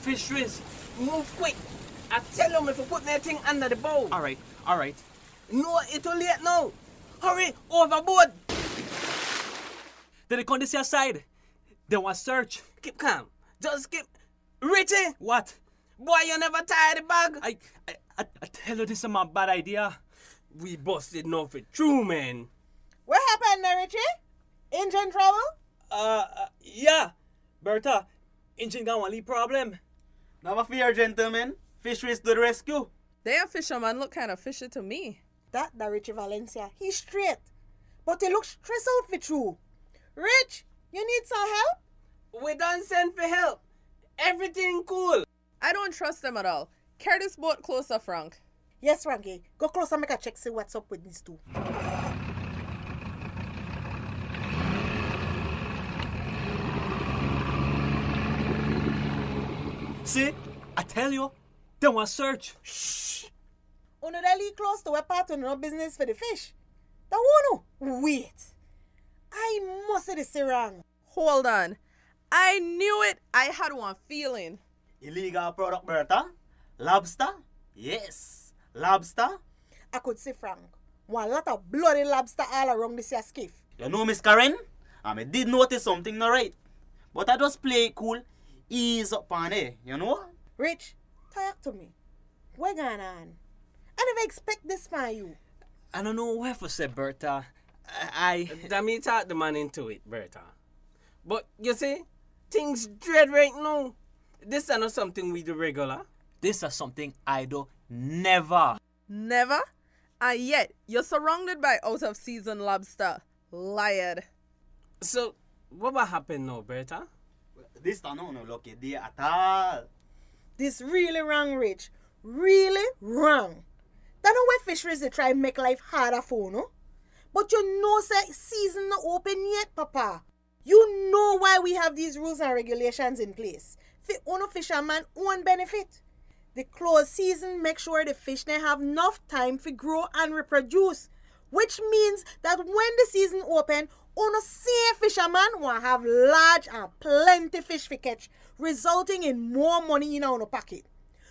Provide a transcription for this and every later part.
fisheries. Move quick. I tell them if you put that thing under the bowl. All right. No, it's too late now. Hurry, overboard. Did they come this your side? They want search. Keep calm. Just keep... Richie! What? Boy, you never tie the bag. I tell you, this is my bad idea. We busted nothing true, man. What happened there, Richie? Engine trouble? Yeah. Bertha, engine got one lead problem. Never fear, gentlemen. Fisheries to the rescue. Damn fisherman look kind of fishy to me. That Richie Valencia, he's straight. But he looks stressed out for true. Rich, you need some help? We done send for help. Everything cool. I don't trust them at all. Carry this boat closer, Frank. Yes, Frankie. Go closer and make a check, see what's up with these two. See? I tell you, they want search. Shh. Uno really close to a part of no business for the fish. The one. Wait. I must say this wrong. Hold on. I knew it. I had one feeling. Illegal product, Bertha. Lobster? Yes. Lobster? I could see Frank. One lot of bloody lobster all around this here skiff. You know, Miss Karen? I did notice something not right. But I just play it cool. Ease up on it, you know? Rich, talk to me. What going on? I never expect this from you. I don't know what to say, Bertha. I... That me talk the man into it, Bertha. But, you see, things dread right now. This is not something we do regular. This is something I do never. Never? And yet, you're surrounded by out-of-season lobster. Liar. So, what will happen now, Bertha? This don't no lucky day at all. This really wrong, Rich. Really wrong. That know where fisheries they try and make life harder for, no? But you know, sir, season not open yet, Papa. You know why we have these rules and regulations in place. For own fisherman own benefit. The closed season make sure the fish they have enough time to grow and reproduce. Which means that when the season open, on same fisherman will have large and plenty fish to catch, resulting in more money in our pocket.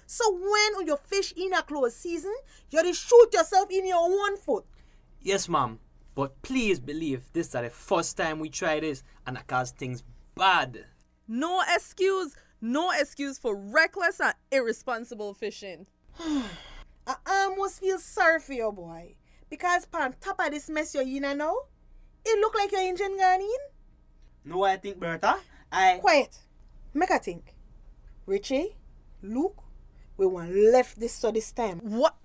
So when you fish in a closed season, you just shoot yourself in your own foot. Yes, ma'am. But please believe this is the first time we try this and I cause things bad. No excuse. No excuse for reckless and irresponsible fishing. I almost feel sorry for you, boy. Because on top of this mess you're in now, it look like your engine gone in. Know what I think, Bertha? Quiet. Make a think. Richie, Luke, we want left this so this time. What?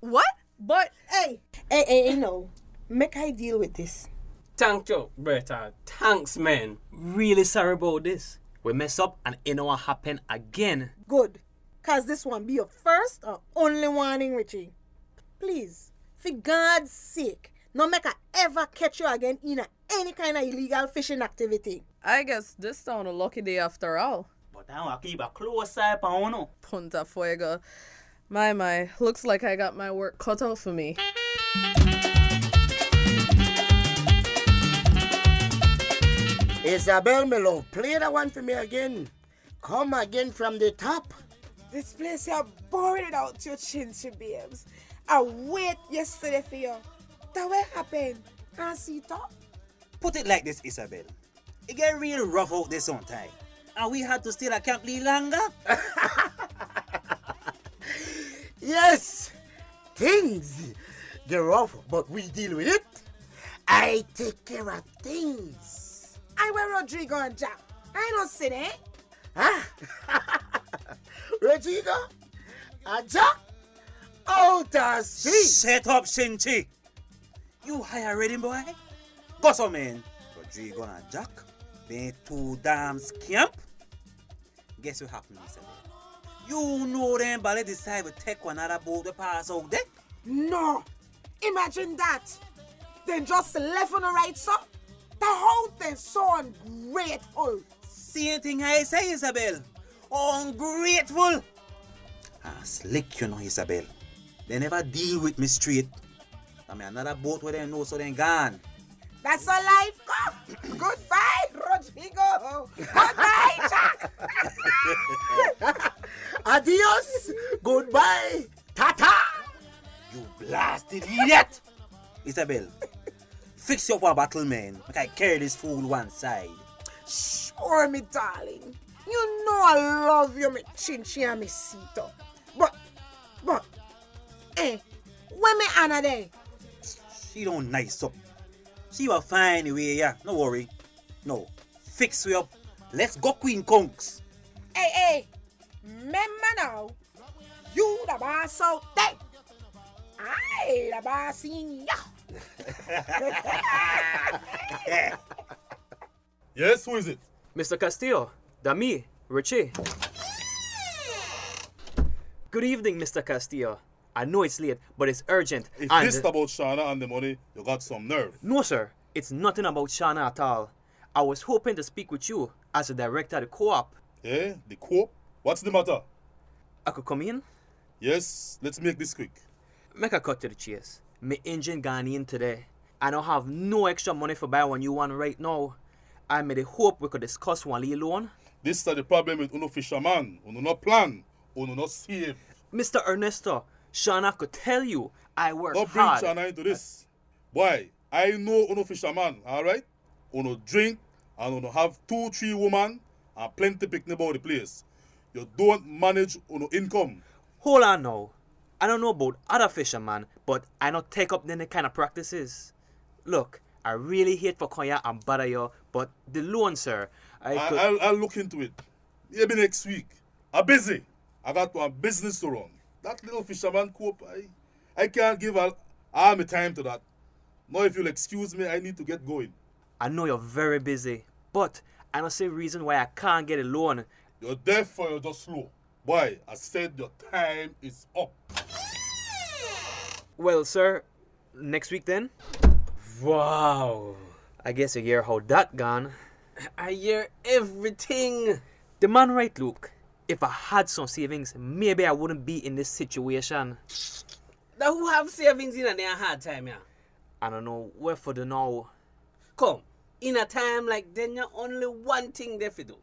But... Hey, no. Make I deal with this. Thank you, Bertha. Thanks, man. Really sorry about this. We mess up and it don't happen again. Good. Cause this one be your first or only warning, Richie. Please, for God's sake, no make I ever catch you again in any kind of illegal fishing activity. I guess this sound a lucky day after all. But I want to keep a close eye on you. Punta Fuego. My. Looks like I got my work cut out for me. Isabel, my love, play that one for me again. Come again from the top. This place is boring without your chin-chin babes. I wait yesterday for you. That what happened? And see top? Put it like this, Isabel. It get real rough out there sometime. And we had to stay at Camp Lee longer. Yes, things get rough, but we deal with it. I take care of things. I wear Rodrigo and Jack. I don't see that. Huh? Rodrigo? Jack? Out to sea. Set up, Shinchi. You hire ready, boy? Go some man. Rodrigo and Jack. They too damn scamp. Guess what happened, Isabel? You know them ballet decide to take one other boat to pass out there? No. Imagine that. They just left on the right side. The whole thing so ungrateful. Same thing I say, Isabel. Ungrateful. Slick, you know, Isabel. They never deal with me straight. I mean, another boat where they know, so they gone. That's a life go. Goodbye, Rodrigo. Goodbye, Jack. boy. Tata. You blasted idiot! Isabel, fix your battle, man. Like I carry this fool one side. Sure, me darling. You know I love you, me chinchi and me sito. But, where me Anna there? She don't nice up. She will find a way, yeah. No worry. No. Fix you up. Let's go, Queen Conks. Hey, remember now, you the boss out there. I the boss in ya. Yes, who is it? Mr. Castillo, that me, Richie. Good evening, Mr. Castillo. I know it's late, but it's urgent. If and this about Shana and the money, you got some nerve. No, sir. It's nothing about Shana at all. I was hoping to speak with you as the director of the co-op. Eh? The co-op? What's the matter? I could come in? Yes, let's make this quick. Make a cut to the chase. My engine gone in today. I don't have no extra money for buy one new one right now. I made a hope we could discuss one little loan. This is the problem with Uno fisherman. Uno not plan. Uno not save. Mr. Ernesto, Shana could tell you I work Don't bring hard. Shana into this. Why? I know Uno fisherman, alright? Uno drink and Uno have 2-3 women and plenty picnic about the place. You don't manage Uno income. Hold on now. I don't know about other fishermen, but I don't take up any kind of practices. Look, I really hate for Konya and bother you, but the loan, sir, I'll look into it. Maybe next week. I'm busy. I got one business to run. That little fisherman cope, I can't give all my time to that. Now if you'll excuse me, I need to get going. I know you're very busy, but I don't see a reason why I can't get a loan. You're deaf or you're just slow. Boy, I said your time is up. Well, sir, next week then? Wow. I guess you hear how that gone. I hear everything. The man right, Luke. If I had some savings, maybe I wouldn't be in this situation. Now who have savings in a hard time, yeah? I don't know where for the now. Come, in a time like then, you only one thing there to do.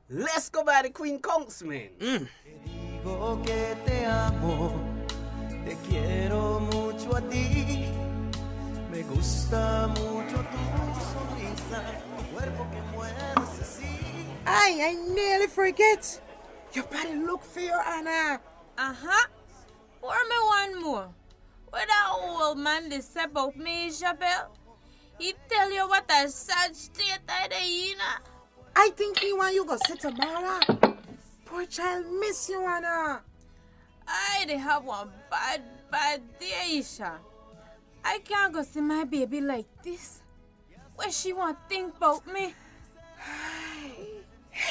Let's go by the Queen Conks, man. Digo que te amo, te quiero mucho a ti. Me gusta mucho tu sonrisa, tu cuerpo que mueves así. I nearly forget. You better look for your Anna. Uh-huh. Pour me one more. What that old man they say about me, Isabel? He tell you what a sad state I dey in. I think he want you go sit tomorrow. Poor child miss you, Anna. I dey have one bad day, Isha. I can't go see my baby like this. What she want think about me?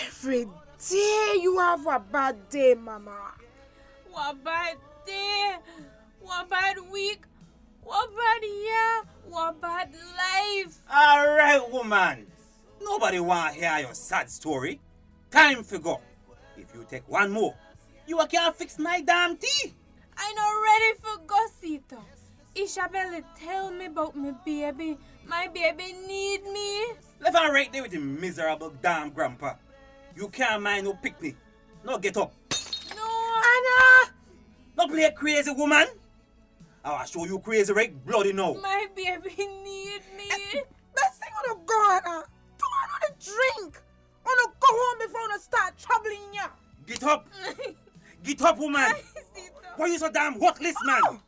Every day you have a bad day, Mama. What bad day? What bad week? What bad year? What bad life? Alright, woman. Nobody want to hear your sad story. Time for go. If you take one more, you can't fix my damn tea. I not ready for gossito. Isabella tell me about my baby. My baby need me. Left her right there with the miserable damn grandpa. You can't mind no picnic. No get up. No. Anna! No play a crazy woman. I'll show you crazy right bloody now. My baby need me. Best thing on the go, Anna. Don't want to drink. Want to go home before you start troubling ya. Get up. Get up, woman. Why you so damn worthless, man?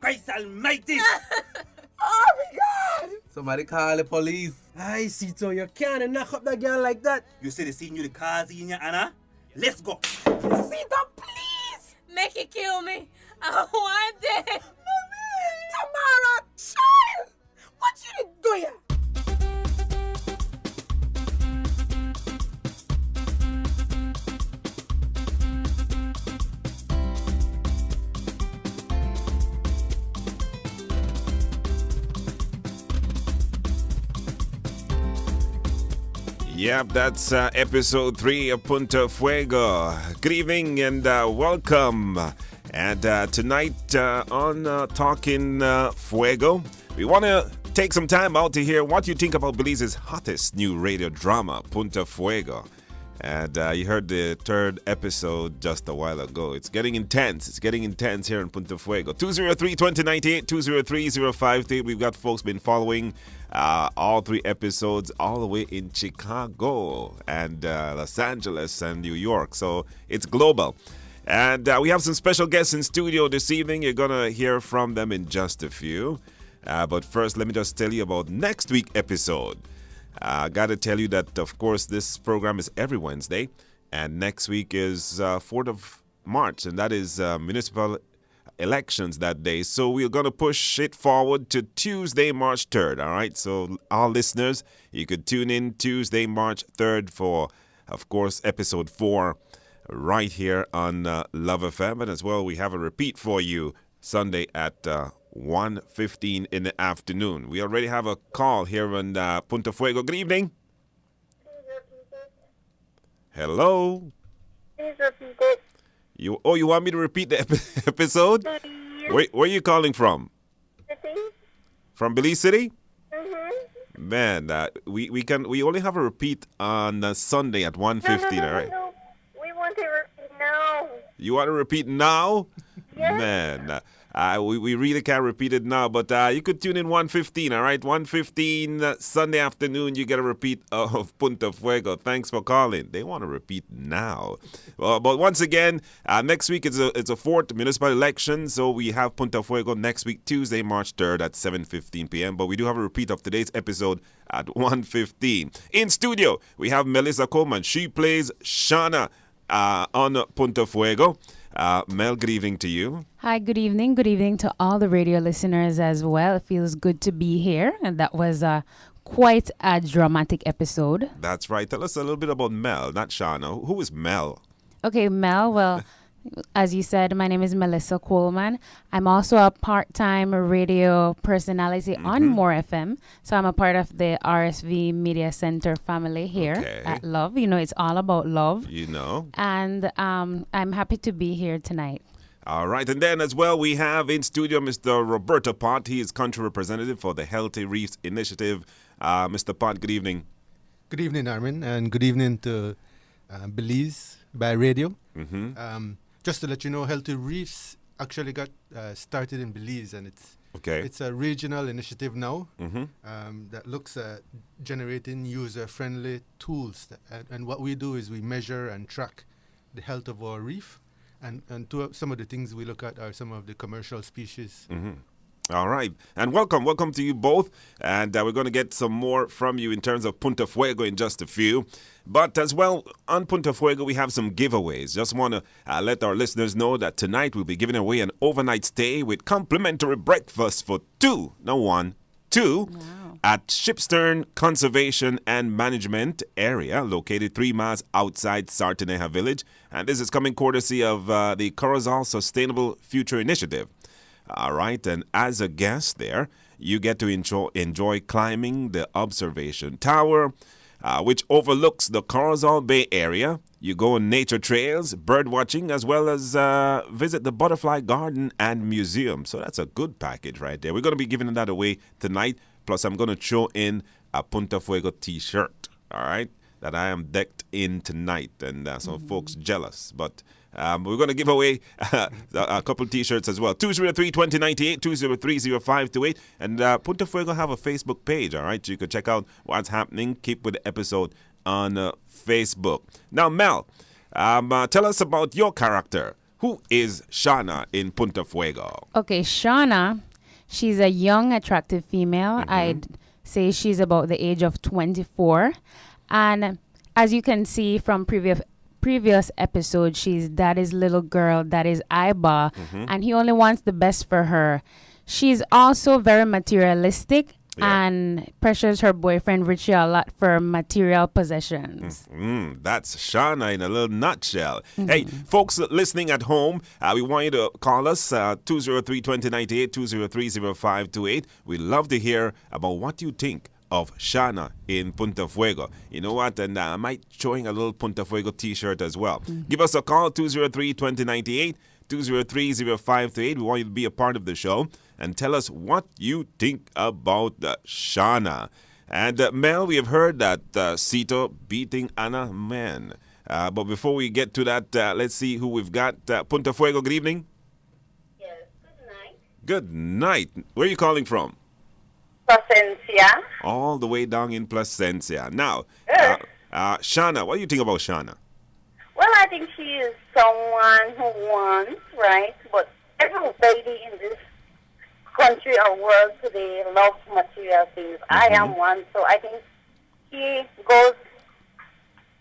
Christ almighty. Oh my God. Somebody call the police. I see, so you can't knock up that girl like that. You see the scene you the cars in your Anna? Let's go. Sita, please. Make it kill me. I want it. Tamara, child. What you did do ya? Yep, that's episode 3 of Punta Fuego. Good evening and welcome. And tonight on Talking Fuego, we want to take some time out to hear what you think about Belize's hottest new radio drama, Punta Fuego. And you heard the third episode just a while ago. It's getting intense. It's getting intense here in Punta Fuego. 203-2098, 203-058. We've got folks been following all three episodes all the way in Chicago and Los Angeles and New York. So it's global. And we have some special guests in studio this evening. You're going to hear from them in just a few. But first, let me just tell you about next week's episode. I got to tell you that, of course, this program is every Wednesday, and next week is 4th of March, and that is municipal elections that day. So we're going to push it forward to Tuesday, March 3rd, all right? So all listeners, you could tune in Tuesday, March 3rd for, of course, episode 4 right here on Love FM. And as well, we have a repeat for you Sunday at 1:15 in the afternoon. We already have a call here in Punta Fuego. Good evening. Hello. Please repeat it. You want me to repeat the episode? Where are you calling from? From Belize City? Mm-hmm. Man, we only have a repeat on Sunday at 1:15. No, all right. No. We want to repeat now. You want to repeat now? Yes. Man, we really can't repeat it now, but you could tune in 1:15, all right? 1:15 Sunday afternoon, you get a repeat of Punta Fuego. Thanks for calling. They want to repeat now. But once again, next week it's a fourth municipal election, so we have Punta Fuego next week, Tuesday, March 3rd at 7:15 p.m. But we do have a repeat of today's episode at 1:15. In studio, we have Melissa Coleman. She plays Shauna on Punta Fuego. Mel, good evening to you. Hi, good evening. Good evening to all the radio listeners as well. It feels good to be here. And that was quite a dramatic episode. That's right. Tell us a little bit about Mel, not Shauna. Who is Mel? Okay, Mel, well, as you said, my name is Melissa Coleman. I'm also a part-time radio personality on More FM. So I'm a part of the RSV Media Center family here at Love. You know, it's all about love. You know. And I'm happy to be here tonight. All right. And then as well, we have in studio Mr. Roberto Pott. He is country representative for the Healthy Reefs Initiative. Mr. Pott, good evening. Good evening, Armin, and good evening to Belize by radio. Just to let you know, Healthy Reefs actually got started in Belize, and it's a regional initiative now that looks at generating user-friendly tools. And what we do is we measure and track the health of our reef, and some of the things we look at are some of the commercial species. All right. And welcome to you both. And we're going to get some more from you in terms of Punta Fuego in just a few. But as well, on Punta Fuego, we have some giveaways. Just want to let our listeners know that tonight we'll be giving away an overnight stay with complimentary breakfast for two at Shipstern Conservation and Management Area, located 3 miles outside Sartaneja Village. And this is coming courtesy of the Corozal Sustainable Future Initiative. All right, and as a guest there, you get to enjoy climbing the observation tower, which overlooks the Corozal Bay area. You go on nature trails, bird watching, as well as visit the butterfly garden and museum. So that's a good package right there. We're going to be giving that away tonight. Plus, I'm going to throw in a Punta Fuego t-shirt, all right, that I am decked in tonight. And some folks jealous, but we're going to give away a couple t-shirts as well. 203-2098, 203-0528. And Punta Fuego have a Facebook page, all right? So you can check out what's happening. Keep with the episode on Facebook. Now, Mel, tell us about your character. Who is Shauna in Punta Fuego? Okay, Shauna, she's a young, attractive female. I'd say she's about the age of 24. And as you can see from previous episode, she's daddy's little girl, daddy's eyeball, and he only wants the best for her. She's also very materialistic and pressures her boyfriend Richie a lot for material possessions. That's Shauna in a little nutshell. Hey, folks listening at home, we want you to call us 203-2098, 203-0528. We'd love to hear about what you think of Shauna in Punta Fuego. You know what? And I might showing a little Punta Fuego t-shirt as well. Give us a call, 203-2098, 203-0528. We want you to be a part of the show and tell us what you think about Shauna. And Mel, we have heard that Sito beating Anna, man. But before we get to that, let's see who we've got. Punta Fuego, good evening. Yes, good night. Good night. Where are you calling from? Placencia. All the way down in Placencia. Now, Yes. Shauna, what do you think about Shauna? Well, I think she is someone who wants, right? But everybody in this country or world today loves material things. I am one, so I think she goes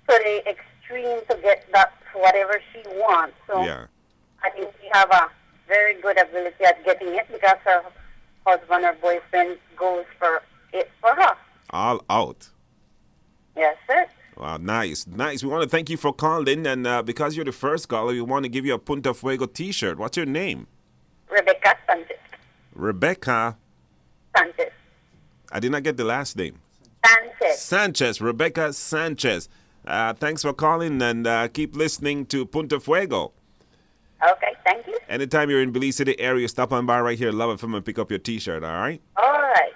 to the extreme to get that whatever she wants. So Yeah. I think she have a very good ability at getting it because her husband or boyfriend goes for it for her. All out. Yes, sir. Wow, nice. We want to thank you for calling, and because you're the first caller, we want to give you a Punta Fuego t-shirt. What's your name? Rebecca Sanchez. Rebecca. Sanchez. I did not get the last name. Sanchez. Rebecca Sanchez. Thanks for calling, and keep listening to Punta Fuego. Okay, thank you. Anytime you're in Belize City area, stop on by right here, Love FM, and pick up your t-shirt, all right? All right.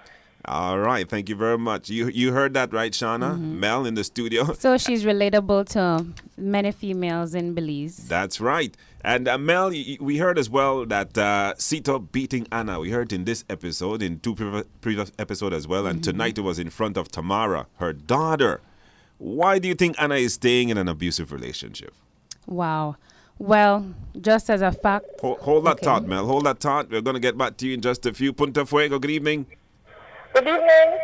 All right, thank you very much. You heard that, right, Shauna? Mel in the studio. So she's relatable to many females in Belize. That's right. And Mel, we heard as well that Sito beating Anna. We heard in this episode, in two previous episodes as well. And tonight it was in front of Tamara, her daughter. Why do you think Anna is staying in an abusive relationship? Wow. Well, just as a fact. Hold that thought, Mel. Hold that thought. We're going to get back to you in just a few. Punta Fuego, good evening. Good evening.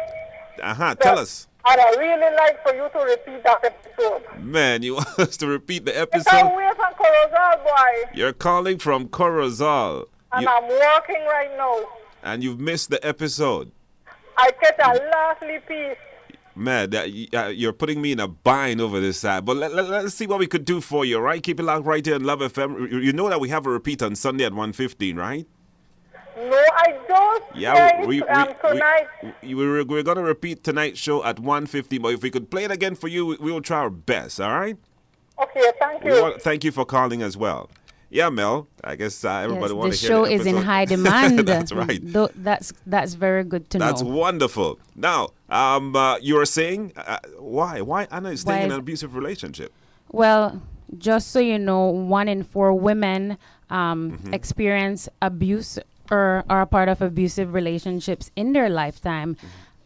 Tell us. I'd really like for you to repeat that episode. Man, you want us to repeat the I'm episode? away from Corozal, boy. You're calling from Corozal. And I'm working right now. And you've missed the episode. I catch a lastly piece. Man, you're putting me in a bind over this side. But let's see what we could do for you, all right? Keep it locked right here on Love FM. You know that we have a repeat on Sunday at 1:15, right? No, I don't. Yeah, tonight. we're going to repeat tonight's show at 1:15. But if we could play it again for you, we will try our best, all right? Okay, thank you. Thank you for calling as well. Yeah, Mel, I guess everybody wants to hear the show the is in episode. high demand. That's right. That's very good to know. That's wonderful. Now, you were saying, why Anna is staying in an abusive relationship? Well, just so you know, 1 in 4 women experience abuse or are a part of abusive relationships in their lifetime.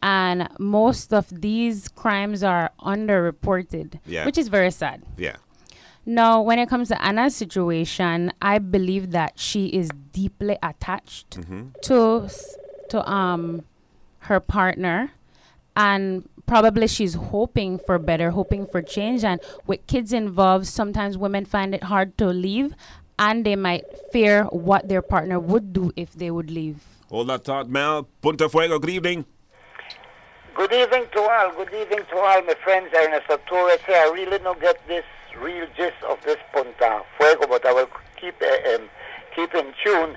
And most of these crimes are underreported, which is very sad. Yeah. Now, when it comes to Anna's situation, I believe that she is deeply attached to her partner, and probably she's hoping for better, hoping for change. And with kids involved, sometimes women find it hard to leave, and they might fear what their partner would do if they would leave. Hold that thought, Mel. Punta Fuego, good evening. Good evening to all. Good evening to all my friends. Ernesto Torres here. I really don't get this real gist of this Punta Fuego, but I will keep in tune.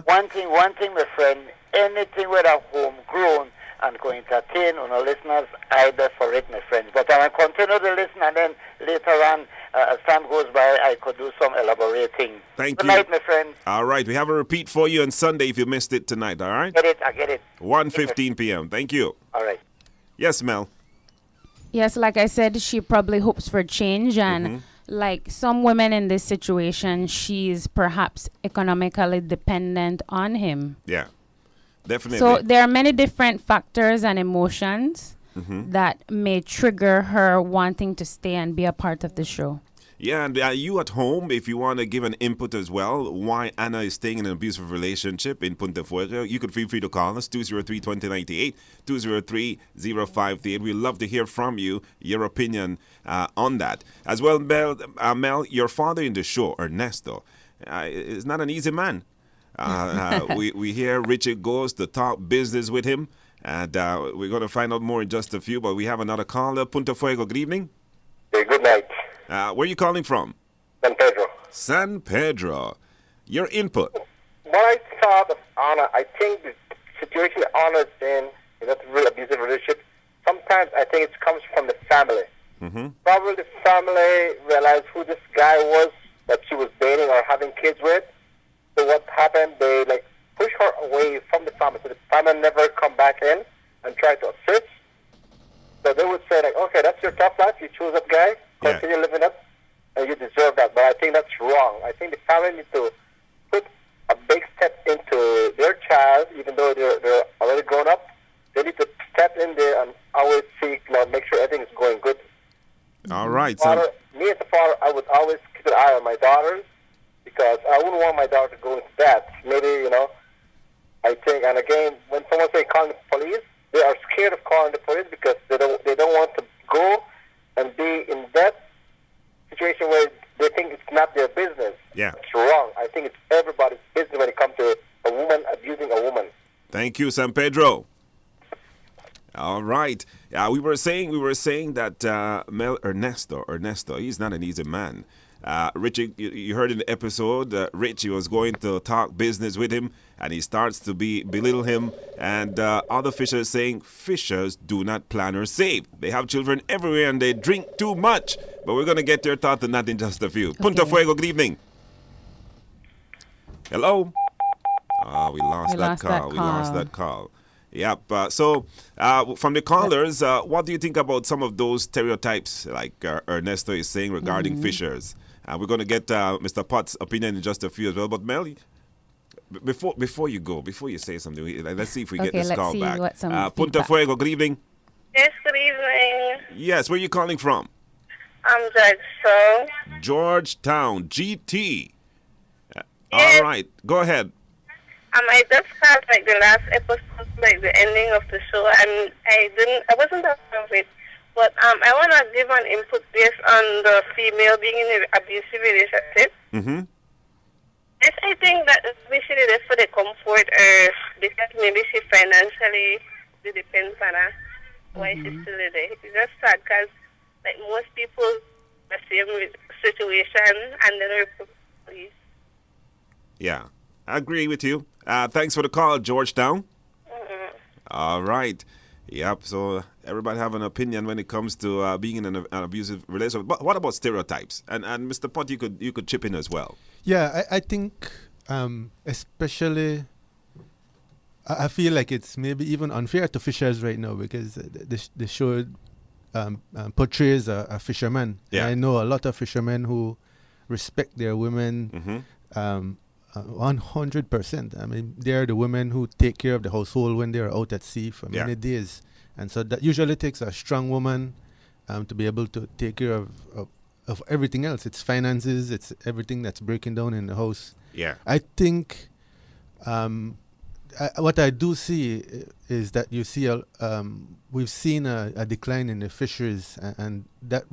One thing, my friend, anything with a homegrown and going to entertain on our listeners, either for it, my friends. But I will continue to listen, and then later on, as time goes by, I could do some elaborating. Thank Good you. night, my friend. All right, we have a repeat for you on Sunday if you missed it tonight, all right? I get it. 1:15 p.m. Thank you. All right. Yes, Mel. Yes, like I said, she probably hopes for change, and like some women in this situation, she's perhaps economically dependent on him. Yeah, definitely. So there are many different factors and emotions that may trigger her wanting to stay and be a part of the show. Yeah, and you at home, if you want to give an input as well, why Anna is staying in an abusive relationship in Punta Fuego, you could feel free to call us, 203-2098, 203-0538. We'd love to hear from you, your opinion on that. As well, Mel, your father in the show, Ernesto, is not an easy man. We hear Richard goes to talk business with him, and we're going to find out more in just a few, but we have another caller. Punta Fuego, good evening. Hey, good night. Where are you calling from? San Pedro. San Pedro. Your input. What I thought of Anna, I think the situation Anna's in a real abusive relationship. Sometimes I think it comes from the family. Probably the family realized who this guy was that she was dating or having kids with. So what happened? They push her away from the family. So the family never come back in and try to assist. So they would say okay, that's your tough life. You choose that guy. Continue living up. family need to put a big step into their child, even though they're already grown up. They need to step in there and always seek, make sure everything is going good. All right. Father, me as a father, I would always keep an eye on my daughters because I wouldn't want my daughter to go into that. Maybe, I think, and again, when someone say calling the police, they are scared of calling the police because they don't want to go and be in that situation where they think it's not their business. Yeah. It's wrong. I think it's everybody's business when it comes to a woman abusing a woman. Thank you, San Pedro. All right. We were saying that Mel Ernesto, he's not an easy man. Richie, you heard in the episode, Richie was going to talk business with him, and he starts to belittle him. And other fishers saying fishers do not plan or save. They have children everywhere, and they drink too much. But we're going to get your thoughts on that in just a few. Okay. Punta Fuego, good evening. Hello? We lost that call. We lost that call. Yep. So, from the callers, what do you think about some of those stereotypes, like Ernesto is saying regarding fishers? We're going to get Mr. Potts' opinion in just a few as well. But Mel, before you say something, let's see if we get this call back. Punta Fuego, good evening. Yes, good evening. Yes, where are you calling from? I'm Georgetown. Georgetown, GT. All right, go ahead. I just called the last episode, the ending of the show, and I wasn't aware of it. But I want to give an input based on the female being in an abusive relationship. Mm-hmm. Yes, I think that especially that's for the comfort, because maybe she financially depends on her. Why she's still there. It's just sad because most people the same situation and then report police. Yeah, I agree with you. Thanks for the call, Georgetown. All right. Yep, so everybody have an opinion when it comes to being in an abusive relationship. But what about stereotypes? And Mr. Pott, you could chip in as well. Yeah, I think especially I feel like it's maybe even unfair to fishers right now because the show portrays a fisherman. Yeah. I know a lot of fishermen who respect their women 100%. I mean, they're the women who take care of the household when they're out at sea for many days. And so that usually takes a strong woman to be able to take care of everything else. It's finances, it's everything that's breaking down in the house. Yeah. I think what I do see is that you see we've seen a decline in the fisheries, and that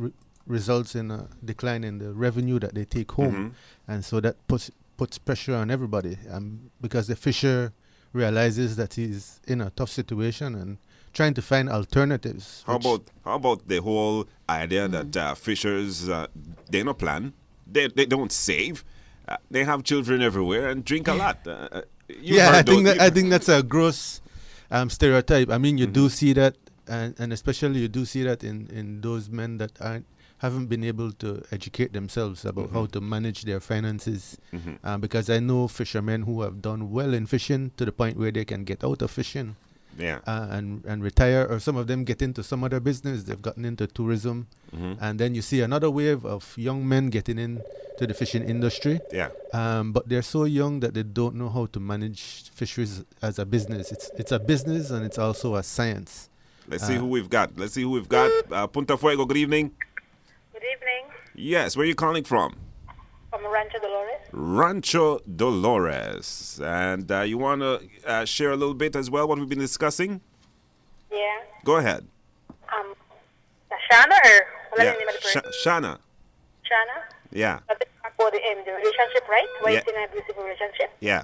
results in a decline in the revenue that they take home. And so that puts pressure on everybody because the fisher realizes that he's in a tough situation and trying to find alternatives. How about the whole idea that fishers they don't plan, they don't save, they have children everywhere and drink a lot? I think that's a gross stereotype. I mean, you do see that, and especially you do see that in those men that haven't been able to educate themselves about how to manage their finances. Because I know fishermen who have done well in fishing to the point where they can get out of fishing and retire, or some of them get into some other business. They've gotten into tourism. And then you see another wave of young men getting into the fishing industry. But they're so young that they don't know how to manage fisheries as a business. It's a business and it's also a science. Let's see who we've got. Punta Fuego, good evening. Good evening. Yes, where are you calling from? From Rancho Dolores. Rancho Dolores. And you want to share a little bit as well what we've been discussing? Yeah. Go ahead. Shana or what yeah. is the name of the person? Shana. Shana? Yeah. About the relationship, right? Why it's in an abusive relationship? Yeah.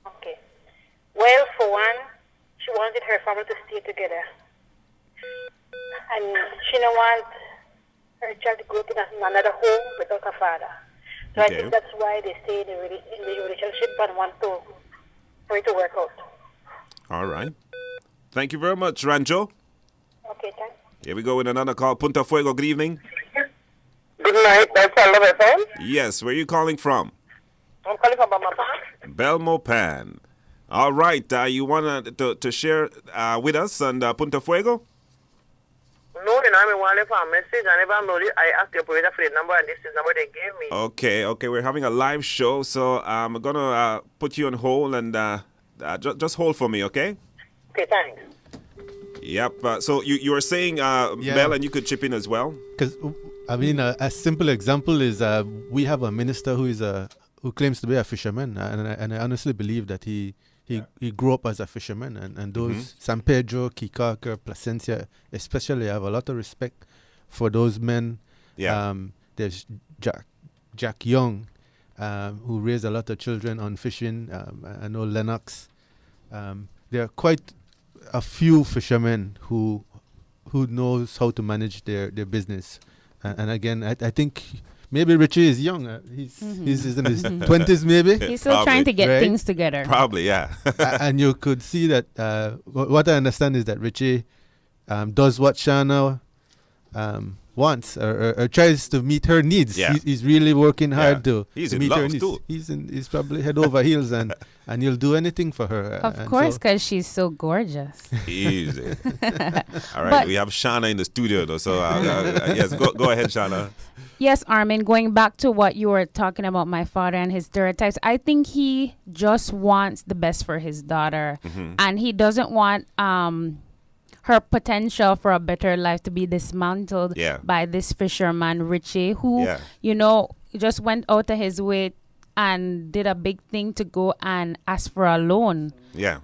Okay. Well, for one, she wanted her family to stay together. And she didn't want her child to grow up in another home without a father. So I think that's why they stay in the relationship and want for it to work out. All right. Thank you very much, Rancho. Okay, thanks. Here we go with another call. Punta Fuego, good evening. Good night. That's Hello FM. Yes, where are you calling from? I'm calling from Belmopan. Belmopan. All right. You want to share with us on Punta Fuego? No, you know, I want to leave a message, and if I'm not, I asked the operator for the number, and this is the number they gave me. Okay, we're having a live show, so I'm gonna put you on hold and just hold for me, okay? Okay, thanks. Yep. So you were saying, Mel, and you could chip in as well. Because I mean, a simple example is we have a minister who claims to be a fisherman, and I honestly believe that he grew up as a fisherman, and those San Pedro, Kikaka, Placencia, especially, I have a lot of respect for those men. Yeah. There's Jack Young, who raised a lot of children on fishing. I know Lennox. There are quite a few fishermen who knows how to manage their business. And again, I think maybe Richie is young. He's in his 20s maybe. He's still trying to get things together. Probably, yeah. And you could see that what I understand is that Richie does what Shana wants or tries to meet her needs. Yeah. He's really working hard to He's meet in her love needs. too. He's probably head over heels and he'll do anything for her. Of course, because she's so gorgeous. Easy. All right, But- we have Shana in the studio though, so yes, go ahead, Shana. Yes, Armin, going back to what you were talking about, my father and his stereotypes, I think he just wants the best for his daughter. And he doesn't want her potential for a better life to be dismantled by this fisherman, Richie, who, just went out of his way and did a big thing to go and ask for a loan. Yeah.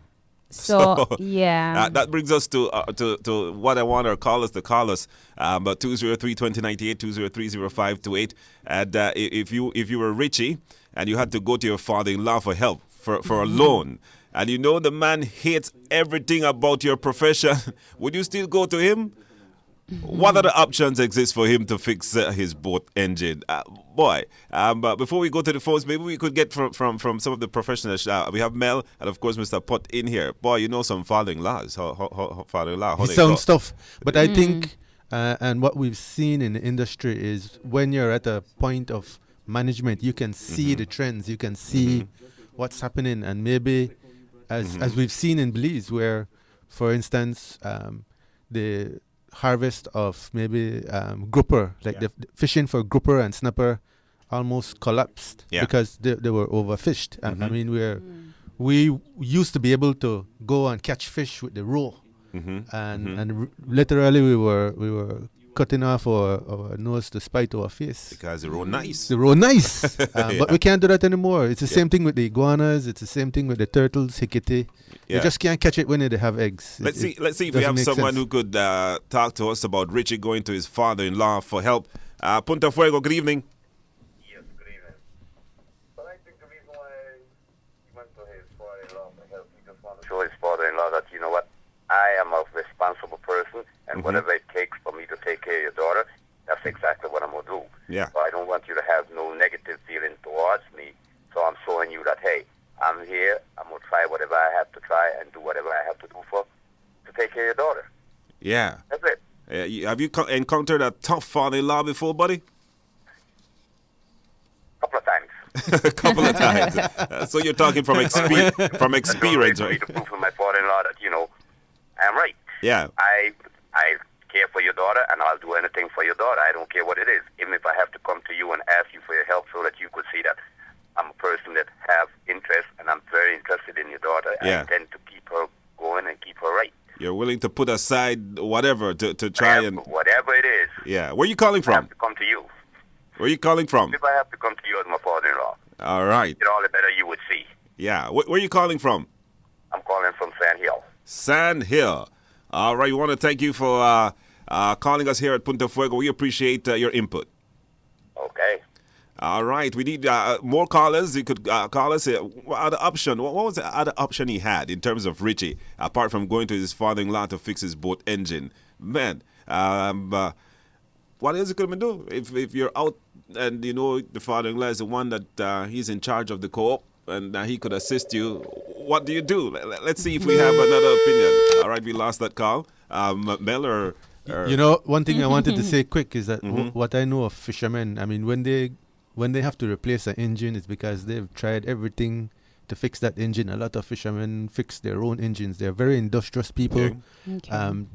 So, yeah. That brings us to what I want our callers to call us. But 203-2098, 203-0528. And if you were Richie and you had to go to your father-in-law for help, for a loan, and you know the man hates everything about your profession, would you still go to him? What other options exist for him to fix his boat engine? But before we go to the phones, maybe we could get from some of the professionals. We have Mel and, of course, Mr. Putt in here. Boy, you know some father-in-laws. Father-in-law. He sounds tough. But I think, and what we've seen in the industry is when you're at a point of management, you can see the trends. You can see what's happening. And maybe, as we've seen in Belize, where, for instance, the harvest of maybe grouper, like the fishing for grouper and snapper almost collapsed because they were overfished. I mean, we used to be able to go and catch fish with the roe, and literally we were cutting off our nose to spite our face. Because the roe nice. The roe nice. But we can't do that anymore. It's the same thing with the iguanas. It's the same thing with the turtles, hikiti. You just can't catch it when they have eggs. Let's see if we have someone who could talk to us about Richie going to his father-in-law for help. Punta Fuego, good evening. Yes, good evening. But I think the reason why he went to his father-in-law for help, he just wanted to show his father-in-law that, you know what, I am a responsible person, and whatever it takes for me to take care of your daughter, that's exactly what I'm going to do. Yeah. So I don't want you to have no negative feeling towards me. So I'm showing you that, hey, I'm here, I'm going to try whatever I have to try and do whatever I have to do to take care of your daughter. Yeah. That's it. Have you encountered a tough father-in-law before, buddy? Couple of times. A couple of times. So you're talking from experience, right? To prove to my father-in-law that, you know, I'm right. Yeah. I care for your daughter, and I'll do anything for your daughter. I don't care what it is. Even if I have to come to you and ask you for your help so that you could see that I'm a person that have interest, and I'm very interested in your daughter. Yeah. I intend to keep her going and keep her right. You're willing to put aside whatever to try and... Whatever it is. Yeah. Where are you calling I have from? to come to you. Where are you calling from? If I have to come to you as my father-in-law, All right. all the better you would see. Yeah. Where are you calling from? I'm calling from Sand Hill. Sand Hill. All right. We want to thank you for calling us here at Punta Fuego. We appreciate your input. Okay. All right. We need more callers. You could call us. What other option? What was the other option he had in terms of Richie, apart from going to his father-in-law to fix his boat engine? Man, what else could man do? If you're out and you know the father-in-law is the one that he's in charge of the co-op and he could assist you, what do you do? Let's see if we have another opinion. All right, we lost that call. Mel or... You know, one thing I wanted to say quick is that what I know of fishermen, I mean, when they have to replace an engine, it's because they've tried everything to fix that engine. A lot of fishermen fix their own engines. They're very industrious people. Okay.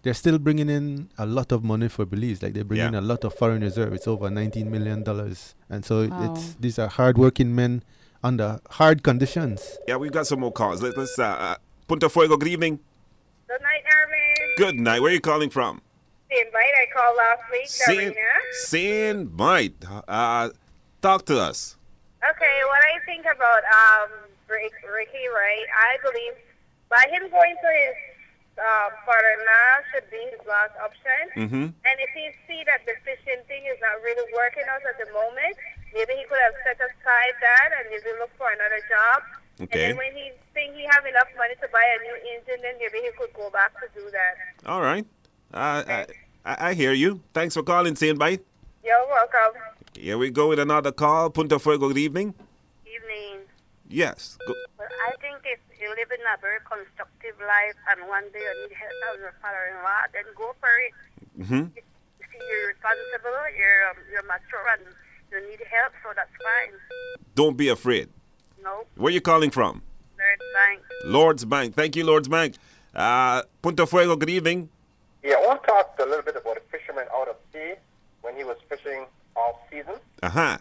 They're they're still bringing in a lot of money for Belize. Like they bring in Yeah. a lot of foreign reserve. It's over $19 million, and so Wow. these are hardworking men under hard conditions. Yeah, we've got some more calls. Let's Punta Fuego, good evening. Good night, Armin. Good night. Where are you calling from? The invite I called last week, Saint Bite. Talk to us. Okay, what I think about Ricky, right? I believe by him going to his father-in-law should be his last option. Mm-hmm. And if he see that the fishing thing is not really working out at the moment, maybe he could have set aside that and maybe look for another job. Okay. And then when he think he have enough money to buy a new engine, then maybe he could go back to do that. All right. I hear you. Thanks for calling, Saint Bite. You're welcome. Here we go with another call. Punta Fuego, good evening. Evening. Yes. Well, I think if you live in a very constructive life and one day you need help from your father-in-law, then go for it. Mm-hmm. If you're responsible, you're mature and you need help, so that's fine. Don't be afraid. No. Where you calling from? Third bank. Lord's Bank. Thank you, Lord's Bank. Punta Fuego, good evening. Yeah, I want to talk a little bit about a fisherman out of sea when he was fishing off season. Uh-huh.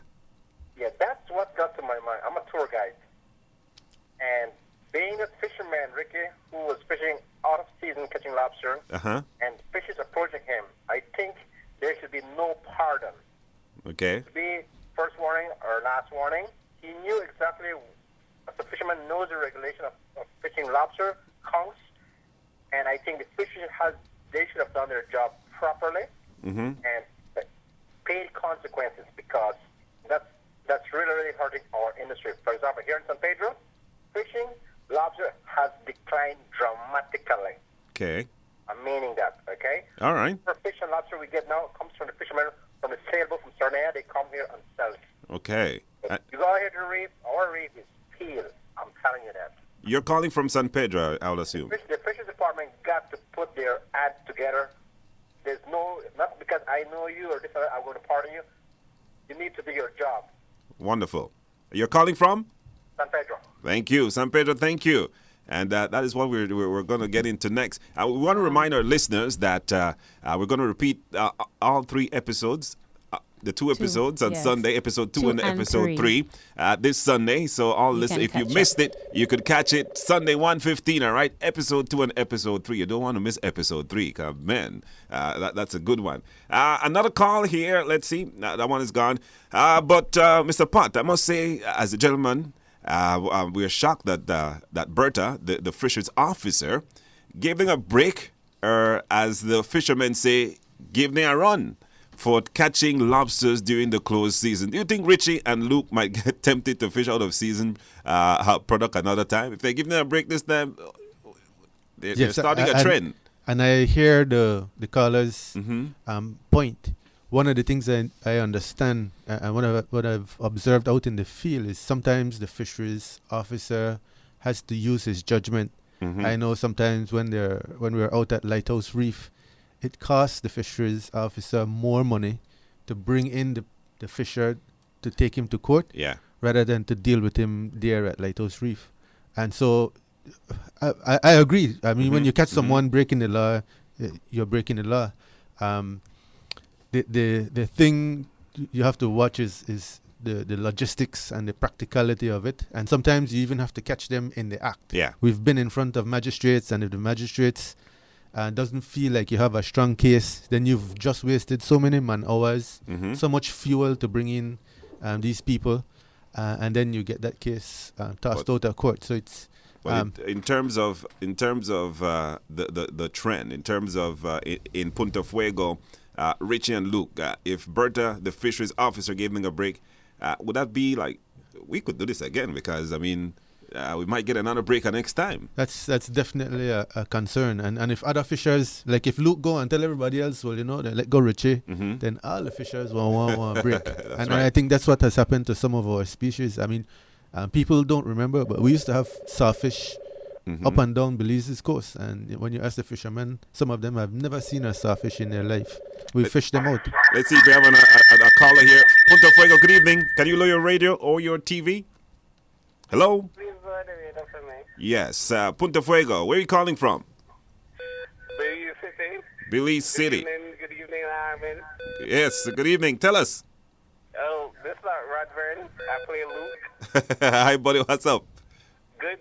Yeah, that's what got to my mind. I'm a tour guide. And being a fisherman, Ricky, who was fishing out of season catching lobster, Uh-huh. and fish is approaching him, I think there should be no pardon. Okay. To be first warning or last warning, he knew exactly, as a fisherman knows the regulation of fishing lobster, conchs, and I think the fishers they should have done their job properly Mm-hmm. and paid consequences, because that's really, really hurting our industry. For example, here in San Pedro, fishing lobster has declined dramatically. Okay. I'm meaning that, okay? All right. The fish and lobster we get now comes from the fishermen from the sailboat from Sarnia. They come here and sell it. Okay. You go here to the reef, our reef is peeled. I'm telling you that. You're calling from San Pedro, I'll assume. The fisheries department got to put their ads together. There's no, not because I know you or this or that, I'm going to pardon you. You need to do your job. Wonderful. You're calling from? San Pedro. Thank you. San Pedro, thank you. And that is what we're going to get into next. We want to remind our listeners that we're going to repeat all 3 episodes. The 2 episodes on yes. Sunday, episode 2 and and episode 3 this Sunday. So all listen, if you missed it, you could catch it Sunday 1:15. All right, episode 2 and episode 3. You don't want to miss episode 3, man. That's a good one. Another call here. Let's see. That one is gone. But Mr. Pot, I must say, as a gentleman, we are shocked that that Berta, the fisher's officer, gave them a break, or as the fishermen say, gave them a run for catching lobsters during the closed season. Do you think Richie and Luke might get tempted to fish out of season product another time? If they give them a break this time, they're starting a trend. And I hear the callers' point. One of the things I understand and what I've observed out in the field is sometimes the fisheries officer has to use his judgment. I know sometimes when we're out at Lighthouse Reef, it costs the fisheries officer more money to bring in the fisher to take him to court rather than to deal with him there at Lighthouse Reef. And so I agree. I mean, when you catch someone breaking the law, you're breaking the law. The thing you have to watch is the logistics and the practicality of it. And sometimes you even have to catch them in the act. Yeah. We've been in front of magistrates, and if the magistrates doesn't feel like you have a strong case, then you've just wasted so many man hours, so much fuel to bring in these people, and then you get that case tossed out of court. So it's in terms of the trend, in terms of in Punta Fuego, Richie and Luke, if Berta, the fisheries officer, gave them a break, would that be like we could do this again? Because I mean, we might get another break next time. That's definitely a concern. And if other fishers, like if Luke go and tell everybody else, well, they let go Richie, then all the fishers want a break. And I think that's what has happened to some of our species. I mean, people don't remember, but we used to have sawfish up and down Belize's coast. And when you ask the fishermen, some of them have never seen a sawfish in their life. We fish them out. Let's see if we have a caller here. Punta Fuego, good evening. Can you lower your radio or your TV? Hello? Please lower the radio for me. Yes, Punta Fuego. Where are you calling from? Belize City. Belize City. Good evening, Arvin. Yes, good evening. Tell us. Oh, this is not Rodvern. I play Luke. Hi, buddy. What's up? Good.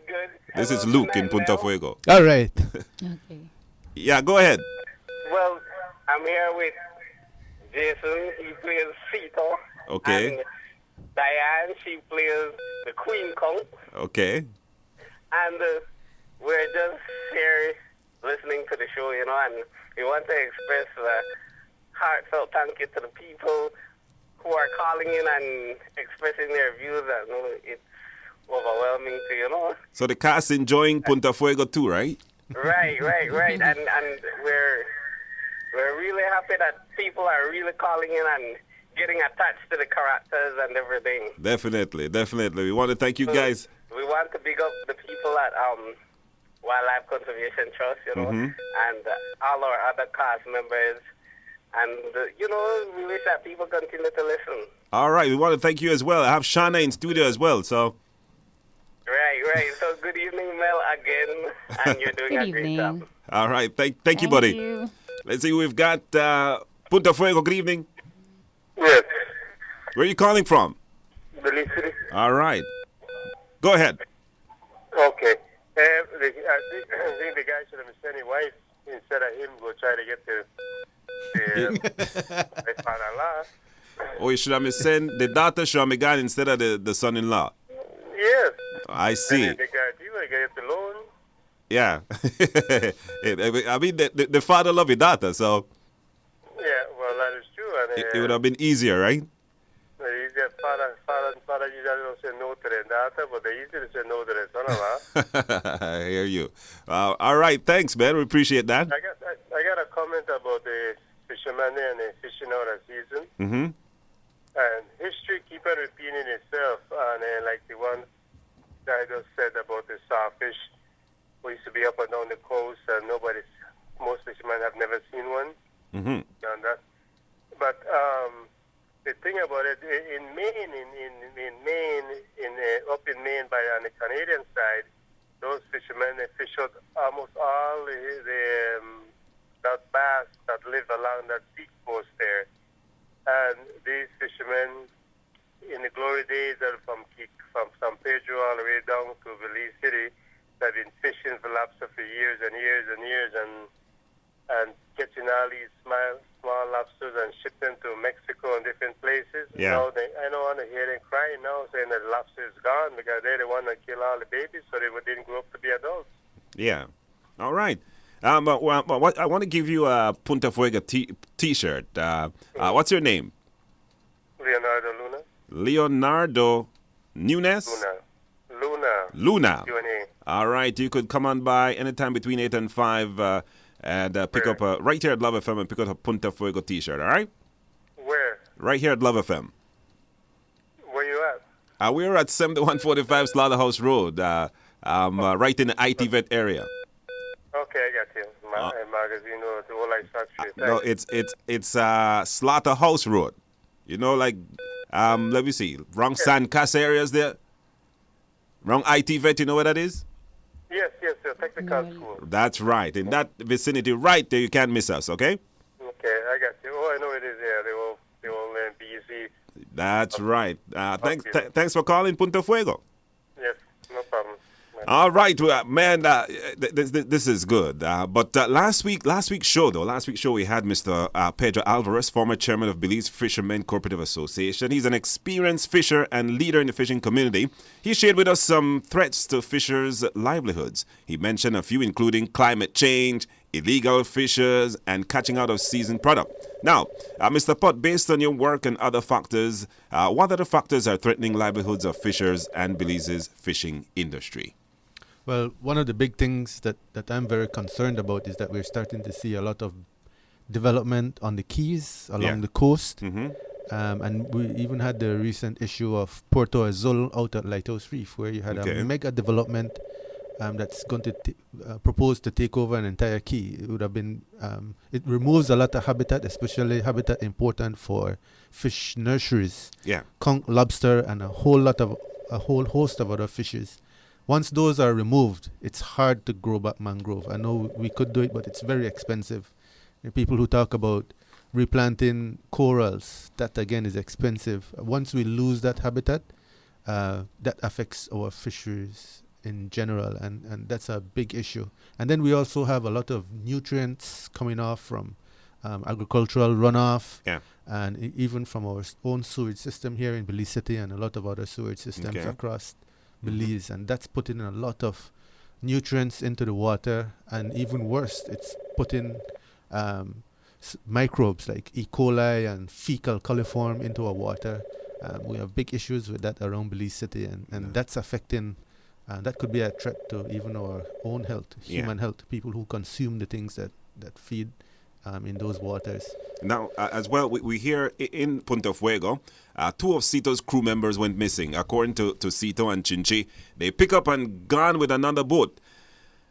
This is Luke in Punta Fuego. All right. Okay. Yeah, go ahead. Well, I'm here with Jason. He plays Cito. Okay. And Diane, she plays the Queen Count. Okay. And we're just here listening to the show, and we want to express a heartfelt thank you to the people who are calling in and expressing their views. And it's overwhelming to, So the cast enjoying Punta Fuego too, right? Right. and we're really happy that people are really calling in and getting attached to the characters and everything. Definitely. We want to thank you guys. We want to big up the people at Wildlife Conservation Trust, and all our other cast members. And, we wish that people continue to listen. All right, we want to thank you as well. I have Shauna in studio as well, so. Right. So good evening, Mel, again, and you're doing a great job. All right, thank you, buddy. You. Let's see, we've got Punta Fuego. Good evening. Yes. Where are you calling from? Belize City. All right. Go ahead. Okay. I think the guy should have been sending wife instead of him go try to get the father-in-law. Oh, you should have sent the daughter should have gone instead of the son-in-law. Yes. I see. And the guy, people get the loan. Yeah. I mean, the father loved the daughter, so Yeah, well, that is true. And, it would have been easier, right? Easier. Father usually don't say no to the daughter, but they usually say no to the son-in-law. I hear you. All right, thanks, man. We appreciate that. I got a comment about the fishermen and the fishing out of season. Mm-hmm. And history keep on repeating itself. And like the one that I just said about the sawfish, we used to be up and down the coast, and most fishermen have never seen one. Mm-hmm. Done that. But the thing about it, in Maine, up in Maine, on the Canadian side, those fishermen they fish out almost all that bass that live along that sea coast there. And these fishermen, in the glory days, are from San Pedro all the way down to Belize City, have been fishing for lobster for years and years and years, and catching all these small lobsters and ship them to Mexico and different places. Yeah. Now I don't want to hear them crying now, saying that the lobster is gone because they're the one that kill all the babies, so they didn't grow up to be adults. Yeah. All right. What, I want to give you a Punta Fuego T-shirt. What's your name? Leonardo Luna. Leonardo Nunes? Luna. Q&A. All right. You could come on by anytime between 8 and 5 and pick up right here at Love FM and pick up a Punta Fuego T-shirt. All right? Where? Right here at Love FM. Where you at? We're at 7145 Slaughterhouse Road, right in the IT Vet area. Okay, I got you. Magazine or the whole life factory. No, it's Slaughterhouse Road. You know, like let me see, wrong Sandcastle areas there. Wrong IT Vet, you know where that is? Yes, technical school. That's right. In that vicinity, right there, you can't miss us. Okay. Okay, I got you. Oh, I know it is. Yeah, they will be easy. That's right. Thanks for calling Punta Fuego. Yes, no problem. All right, man. This is good. But last week's show we had Mr. Pedro Alvarez, former chairman of Belize Fishermen Cooperative Association. He's an experienced fisher and leader in the fishing community. He shared with us some threats to fishers' livelihoods. He mentioned a few, including climate change, illegal fishers, and catching out of season product. Now, Mr. Pott, based on your work and other factors, what other factors are threatening livelihoods of fishers and Belize's fishing industry? Well, one of the big things that I'm very concerned about is that we're starting to see a lot of development on the Keys, along the coast. Mm-hmm. And we even had the recent issue of Puerto Azul out at Lighthouse Reef, where you had a mega development that's going to propose to take over an entire key. It would have been, it removes a lot of habitat, especially habitat important for fish nurseries, conch, lobster, and a whole host of other fishes. Once those are removed, it's hard to grow back mangrove. I know we could do it, but it's very expensive. People who talk about replanting corals, that again is expensive. Once we lose that habitat, that affects our fisheries in general, and that's a big issue. And then we also have a lot of nutrients coming off from agricultural runoff, and even from our own sewage system here in Belize City and a lot of other sewage systems across Belize, and that's putting a lot of nutrients into the water, and even worse, it's putting microbes like E. coli and fecal coliform into our water. We have big issues with that around Belize City, and that's affecting, that could be a threat to even our own health, human health, people who consume the things that feed in those waters. Now, as well, we hear in Punta Fuego, 2 of Cito's crew members went missing. According to Cito and Chinchi, they pick up and gone with another boat.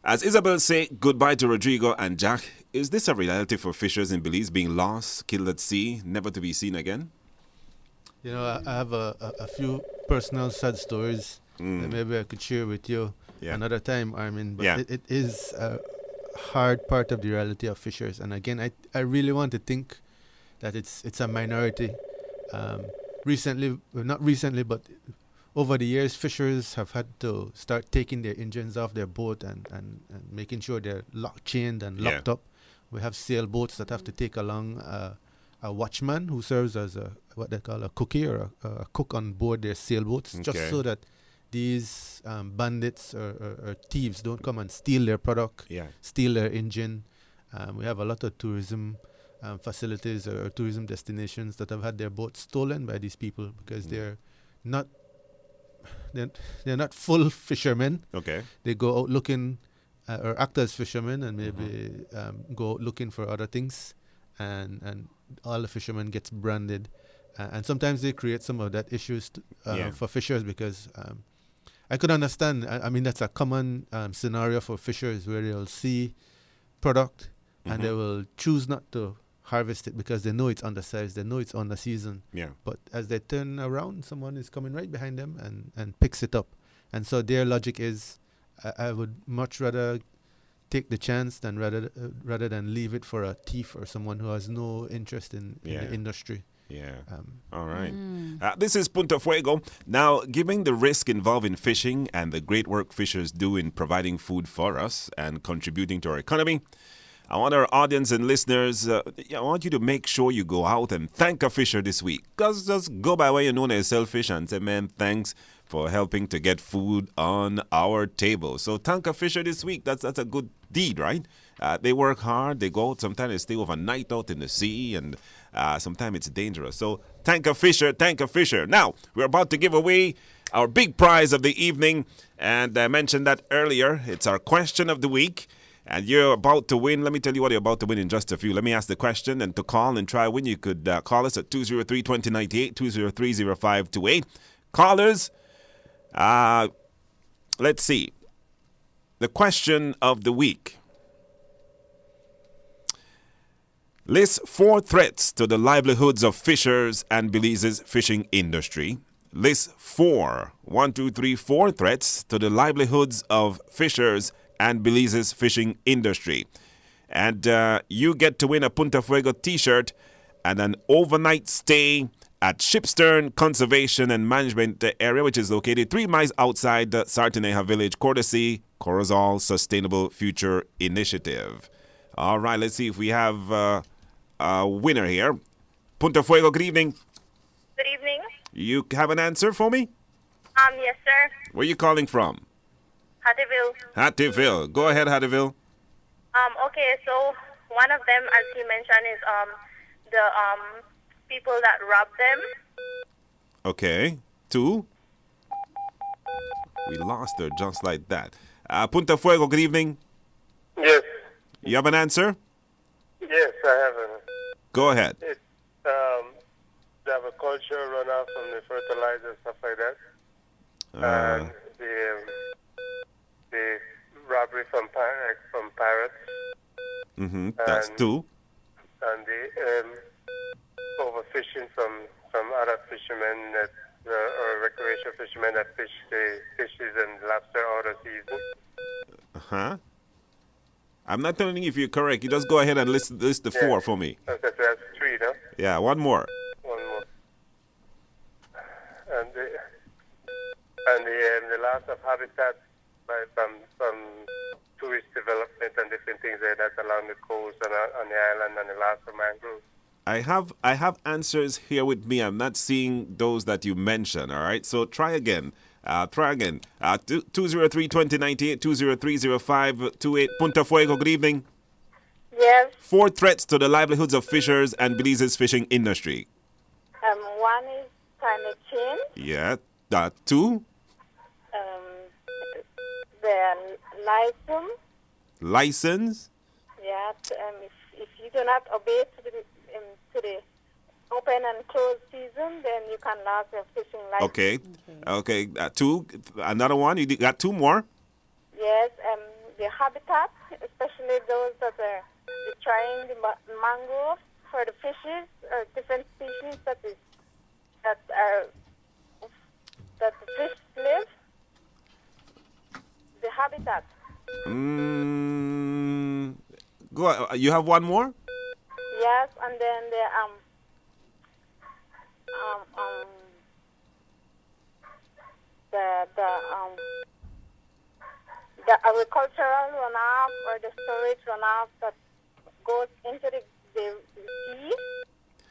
As Isabel say goodbye to Rodrigo and Jack, is this a reality for fishers in Belize, being lost, killed at sea, never to be seen again? You know, I have a few personal sad stories that maybe I could share with you another time, Armin. But it is a hard part of the reality of fishers. And again, I really want to think that it's a minority. Not recently, but over the years, fishers have had to start taking their engines off their boat and making sure they're chained and locked up. We have sailboats that have to take along a watchman who serves as what they call a cookie or a cook on board their sailboats, just so that these bandits or thieves don't come and steal their product, steal their engine. We have a lot of tourism facilities or tourism destinations that have had their boats stolen by these people because they're not full fishermen. They go out looking or act as fishermen and maybe go out looking for other things, and all the fishermen gets branded, and sometimes they create some of that issues for fishers because I could understand. I mean, that's a common scenario for fishers where they'll see product and they will choose not to harvest it because they know it's undersized, they know it's on the season. But as they turn around, someone is coming right behind them and picks it up. And so their logic is, I would much rather take the chance than rather than leave it for a thief or someone who has no interest in the industry. All right. This is Punta Fuego. Now, given the risk involved in fishing and the great work fishers do in providing food for us and contributing to our economy, I want our audience and listeners, I want you to make sure you go out and thank a fisher this week. Just go by where you know they're selfish and say, man, thanks for helping to get food on our table. So thank a fisher this week. That's a good deed, right? They work hard. They go out. Sometimes they stay overnight out in the sea, and sometimes it's dangerous. So thank a fisher, thank a fisher. Now, we're about to give away our big prize of the evening, and I mentioned that earlier. It's our question of the week. And you're about to win. Let me tell you what you're about to win in just a few. Let me ask the question, and to call and try win, you could call us at 203-2098, 203-0528. Callers, let's see. The question of the week. List 4 threats to the livelihoods of fishers and Belize's fishing industry. List 4 threats to the livelihoods of fishers and Belize's fishing industry. And you get to win a Punta Fuego t-shirt and an overnight stay at Shipstern Conservation and Management Area, which is located 3 miles outside Sartineja Village, courtesy Corozal Sustainable Future Initiative. All right, let's see if we have a winner here. Punta Fuego, good evening. Good evening. You have an answer for me? Yes, sir. Where are you calling from? Hattieville. Go ahead, Hattieville. Okay, so one of them, as he mentioned, is the people that rob them. Okay. 2. We lost her just like that. Punta Fuego, good evening. Yes. You have an answer? Yes, I have a... Go ahead. It's the agriculture runoff from the fertilizer and stuff like that. And the robbery from pirates. That's 2. And the overfishing from other fishermen that or recreational fishermen that fish the fishes and lobster out of season. I'm not telling you if you're correct. You just go ahead and list the four for me. That's 3, no? Yeah, one more. One more. And the loss of habitat from tourist development and different things like that along the coast and on the island, and the loss of mangroves. I have answers here with me. I'm not seeing those that you mentioned. All right, so try again. 203-2098, 203-0528. Punta Fuego, good evening. Yes. 4 threats to the livelihoods of fishers and Belize's fishing industry. One is climate change. Yeah. 2. The license. License. Yeah. If you do not obey to the open and closed season, then you can lose your fishing license. Okay. 2. Another one. You got 2 more. Yes. The habitat, especially those that are destroying the mangrove for the fishes or different species that the fish live. The habitat. Go. You have one more. Yes, and then the agricultural runoff or the storage runoff that goes into the sea.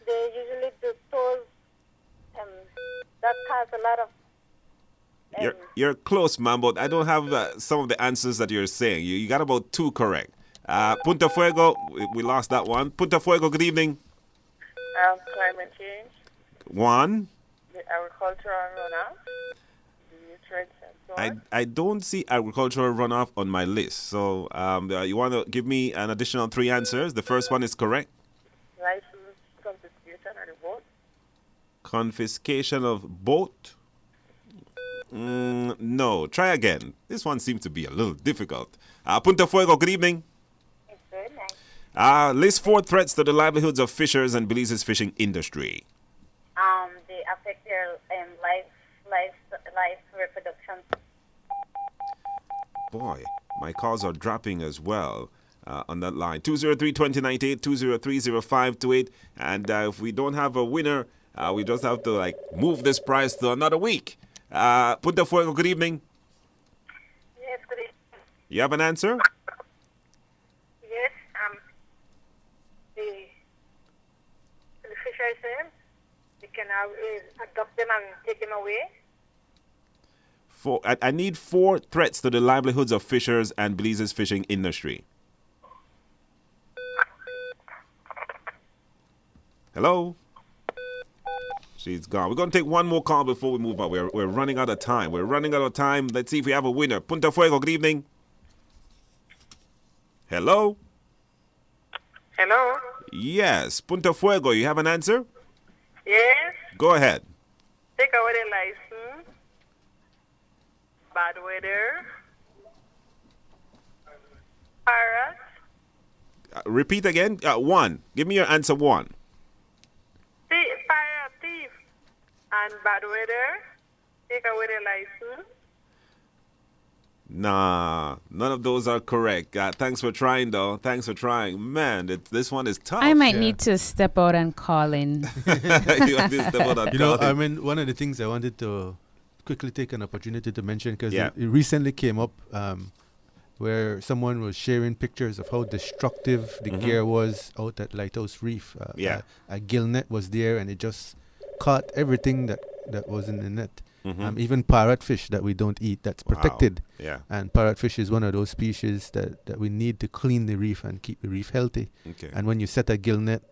They usually do those that cause a lot of. You're close, man, but I don't have some of the answers that you're saying. You got about 2 correct. Punta Fuego, we lost that one. Punta Fuego, good evening. Climate change, 1. the agricultural runoff, the nutrients and so on. I don't see agricultural runoff on my list. So you want to give me an additional 3 answers? The first one is correct. License confiscation of the boat. Confiscation of boat? No. Try again. This one seems to be a little difficult. Punta Fuego, good evening. List 4 threats to the livelihoods of fishers and Belize's fishing industry. They affect their life reproduction. Boy, my calls are dropping as well on that line. 203-2098, 203-0528. And if we don't have a winner, we just have to move this prize to another week. Punta Fuego, good evening. Yes, good evening. You have an answer? Yes, the fishers there, they can adopt them and take them away. I need 4 threats to the livelihoods of fishers and Belize's fishing industry. Hello? She's gone. We're going to take one more call before we move on. We're running out of time. Let's see if we have a winner. Punta Fuego, good evening. Hello? Hello? Yes. Punta Fuego, you have an answer? Yes. Go ahead. Take away the license. Bad weather. Parrot. Repeat again. 1. Give me your answer 1. Fire, thief, and bad weather. Take away the license. Nah, none of those are correct. Thanks for trying, though. Thanks for trying. Man, this one is tough. I might need to step out and call in. I mean, one of the things I wanted to quickly take an opportunity to mention, because it recently came up where someone was sharing pictures of how destructive the gear was out at Lighthouse Reef. A gill net was there, and it just caught everything that was in the net. Even parrotfish that we don't eat, that's protected. Wow. Yeah. And parrotfish is one of those species that we need to clean the reef and keep the reef healthy. Okay. And when you set a gill net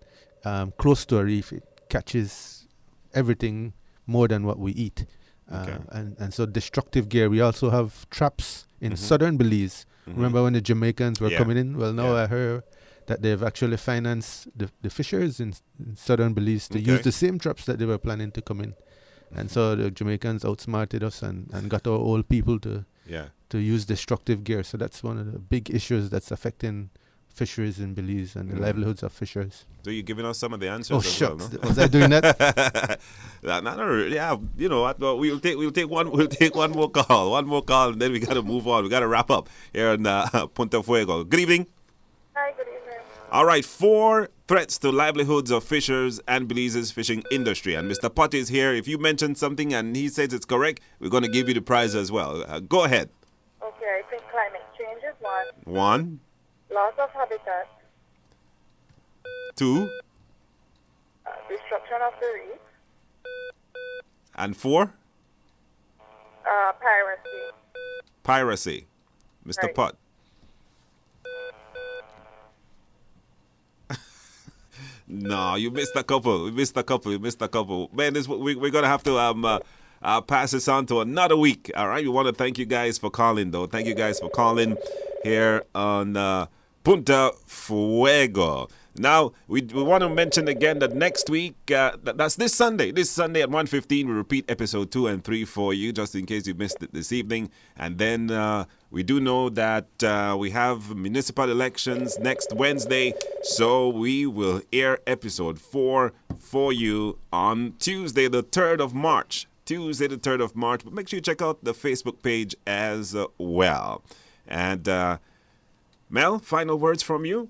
close to a reef, it catches everything more than what we eat. And so destructive gear. We also have traps in southern Belize. Remember when the Jamaicans were coming in? Well, now I heard that they've actually financed the fishers in southern Belize to use the same traps that they were planning to come in. And so the Jamaicans outsmarted us and got our old people to use destructive gear. So that's one of the big issues that's affecting fisheries in Belize and the livelihoods of fishers. So you're giving us some of the answers? Oh, shucks. Well, no? Was I doing that? Yeah, you know what? Well, we'll take one more call. One more call, and then we got to move on. We got to wrap up here in Punta Fuego. Good evening. All right, 4 threats to livelihoods of fishers and Belize's fishing industry. And Mr. Pot is here. If you mention something and he says it's correct, we're going to give you the prize as well. Go ahead. Okay, I think climate change is one. 1, Loss of habitat. 2, Destruction of the reef. and 4, Piracy. piracy. Mr. Right. Pot. No, you missed a couple. You missed a couple. Man, we're going to have to pass this on to another week. All right. We want to thank you guys for calling, though. Thank you guys for calling here on Punta Fuego. Now, we want to mention again that next week, that's this Sunday at 1:15, we repeat episode 2 and 3 for you, just in case you missed it this evening. And then we do know that we have municipal elections next Wednesday, so we will air episode 4 for you on Tuesday, the 3rd of March. But make sure you check out the Facebook page as well. And Mel, final words from you?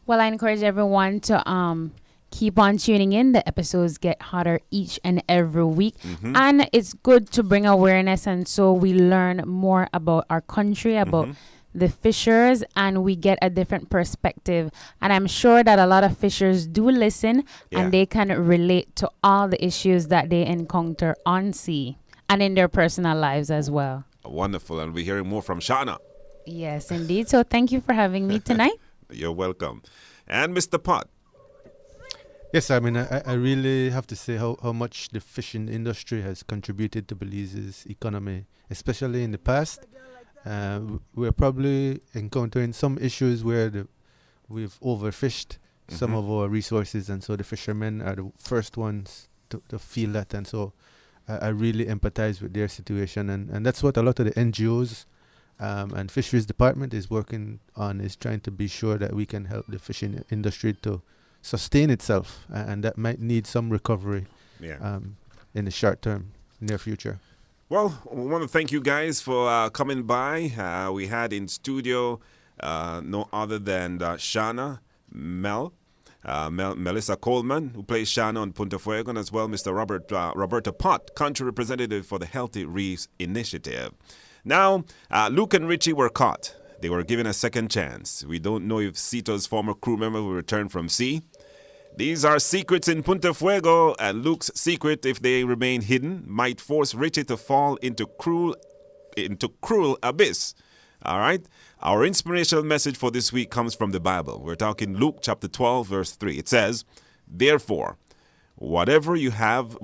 Well, I encourage everyone to keep on tuning in. The episodes get hotter each and every week. Mm-hmm. And it's good to bring awareness, and so we learn more about our country, about the fishers, and we get a different perspective. And I'm sure that a lot of fishers do listen, and they can relate to all the issues that they encounter on sea and in their personal lives as well. Wonderful. And we're hearing more from Shauna. Yes, indeed. So thank you for having me tonight. You're welcome. And Mr. Pot. Yes, I mean, I really have to say how much the fishing industry has contributed to Belize's economy, especially in the past. We're probably encountering some issues where we've overfished some of our resources, and so the fishermen are the first ones to feel that. And so I really empathize with their situation, and that's what a lot of the NGOs and fisheries department is working on, is trying to be sure that we can help the fishing industry to sustain itself, and that might need some recovery in the short term, near future. Well, we want to thank you guys for coming by. We had in studio no other than Shana, Melissa Coleman, who plays Shana on Punta Fuego, and as well Mr. Roberta Pot, country representative for the Healthy Reefs Initiative. Now, Luke and Richie were caught. They were given a second chance. We don't know if Cito's former crew member will return from sea. These are secrets in Punta Fuego, and Luke's secret, if they remain hidden, might force Richie to fall into cruel abyss. All right? Our inspirational message for this week comes from the Bible. We're talking Luke chapter 12, verse 3. It says, "Therefore, whatever you have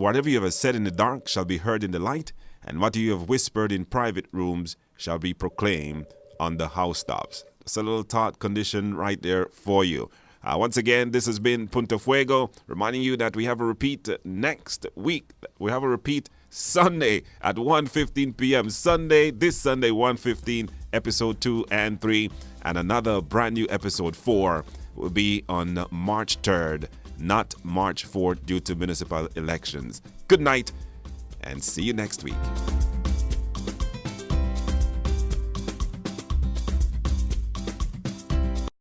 said in the dark shall be heard in the light, and what you have whispered in private rooms shall be proclaimed on the housetops." It's a little thought condition right there for you. Once again, this has been Punta Fuego, reminding you that we have a repeat next week. We have a repeat Sunday at 1:15 p.m. This Sunday, 1:15, episode 2 and 3. And another brand new episode 4 will be on March 3rd, not March 4th, due to municipal elections. Good night, and see you next week.